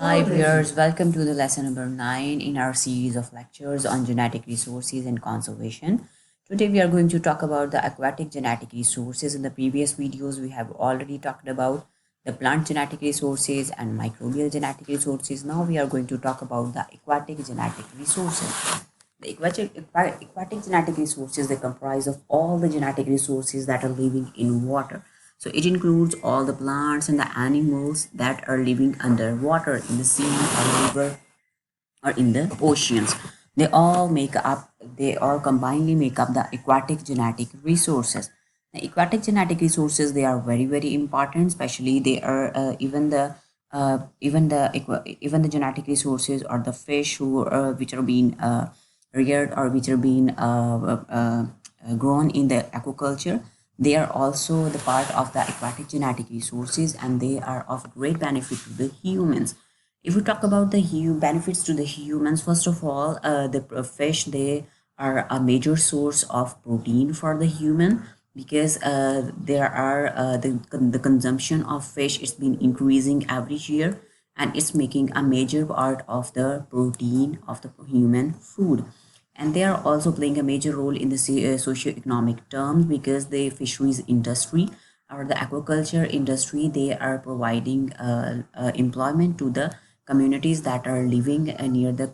Hi viewers, welcome to the lesson number 9 in our series of lectures on genetic resources and conservation. Today we are going to talk about the aquatic genetic resources. In the previous videos we have already talked about the plant genetic resources and microbial genetic resources. Now we are going to talk about the aquatic genetic resources. The aquatic genetic resources, they comprise of all the genetic resources that are living in water. So it includes all the plants and the animals that are living underwater in the sea or river or in the oceans. They all combinedly make up the aquatic genetic resources. The aquatic genetic resources, they are very very important, especially they are even the genetic resources or the fish which are being reared or which are being grown in the aquaculture. They are also the part of the aquatic genetic resources, and they are of great benefit to the humans. If we talk about the benefits to the humans, first of all, the fish, they are a major source of protein for the human, because there are the consumption of fish is been increasing every year, and it's making a major part of the protein of the human food. And they are also playing a major role in the socio-economic terms, because the fisheries industry or the aquaculture industry, they are providing employment to the communities that are living near the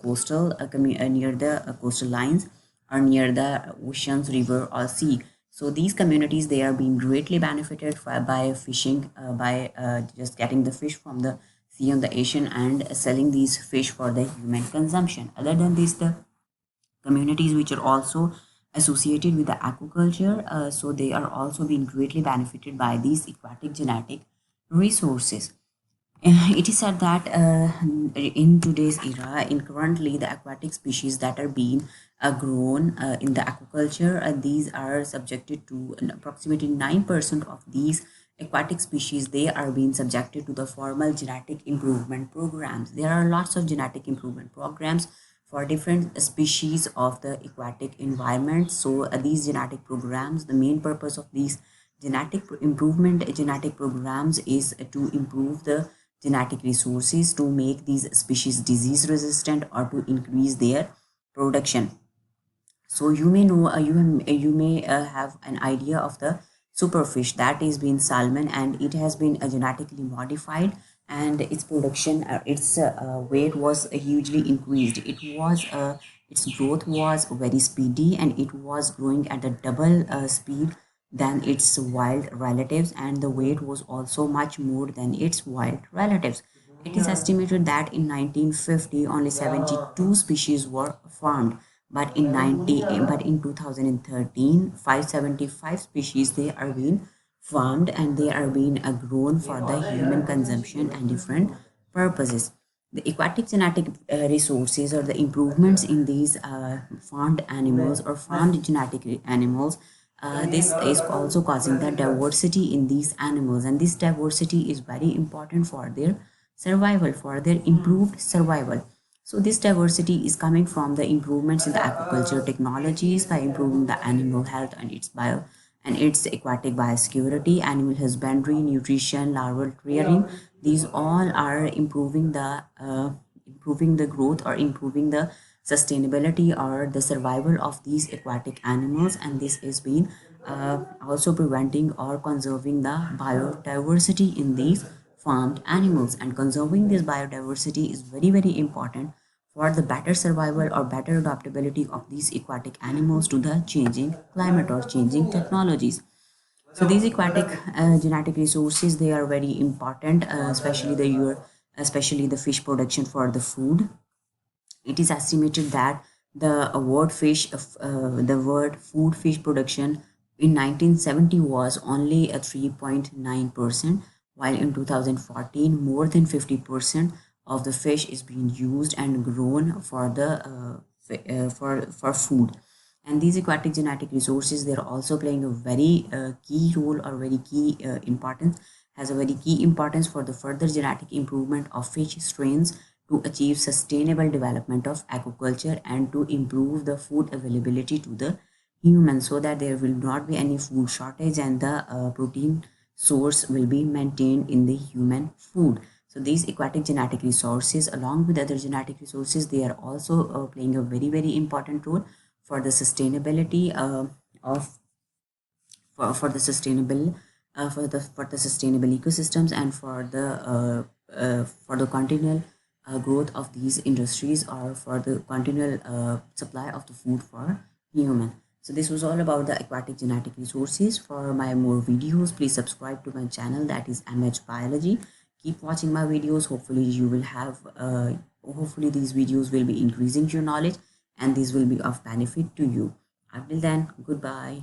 near the coastal lines or near the oceans, river or sea. So these communities, they are being greatly benefited by fishing, by just getting the fish from the sea and the ocean and selling these fish for the human consumption. Other than this, the communities which are also associated with the aquaculture, so they are also being greatly benefited by these aquatic genetic resources. It is said that in today's era, in currently the aquatic species that are being grown in the aquaculture, these are subjected to approximately 9% of these aquatic species. They are being subjected to the formal genetic improvement programs. There are lots of genetic improvement programs for different species of the aquatic environment. So these genetic programs, the main purpose of these genetic programs is to improve the genetic resources to make these species disease resistant or to increase their production. So you may know, you may have an idea of the superfish that is being salmon, and it has been genetically modified, and its production, its weight was hugely increased. Its growth was very speedy, and it was growing at a double speed than its wild relatives, and the weight was also much more than its wild relatives. It is estimated that in 1950 only 72 species were farmed, but in 2013 575 species, they are being farmed, and they are being grown for the human consumption and different purposes. The aquatic genetic resources or the improvements in these farmed animals or farmed genetic animals, this is also causing the diversity in these animals, and this diversity is very important for their survival, for their improved survival. So this diversity is coming from the improvements in the aquaculture technologies by improving the animal health and its aquatic biosecurity, animal husbandry, nutrition, larval rearing. These all are improving the growth or improving the sustainability or the survival of these aquatic animals, and this is being also preventing or conserving the biodiversity in these farmed animals. And conserving this biodiversity is very very important for the better survival or better adaptability of these aquatic animals to the changing climate or changing technologies. So these aquatic genetic resources, they are very important, especially the fish production for the food. It is estimated that the word food fish production in 1970 was only a 3.9%, while in 2014 more than 50% of the fish is being used and grown for for food. And these aquatic genetic resources, they're also playing a very key role or very key importance has a very key importance for the further genetic improvement of fish strains to achieve sustainable development of aquaculture and to improve the food availability to the humans, so that there will not be any food shortage and the protein source will be maintained in the human food. So these aquatic genetic resources, along with other genetic resources, they are also playing a very important role for the sustainability of for the sustainable for the sustainable ecosystems, and for the continual growth of these industries, or for the continual supply of the food for human. So this was all about the aquatic genetic resources. For my more videos, please subscribe to my channel, that is MH Biology. Keep watching my videos. Hopefully you will have hopefully these videos will be increasing your knowledge, and these will be of benefit to you. Until then, goodbye.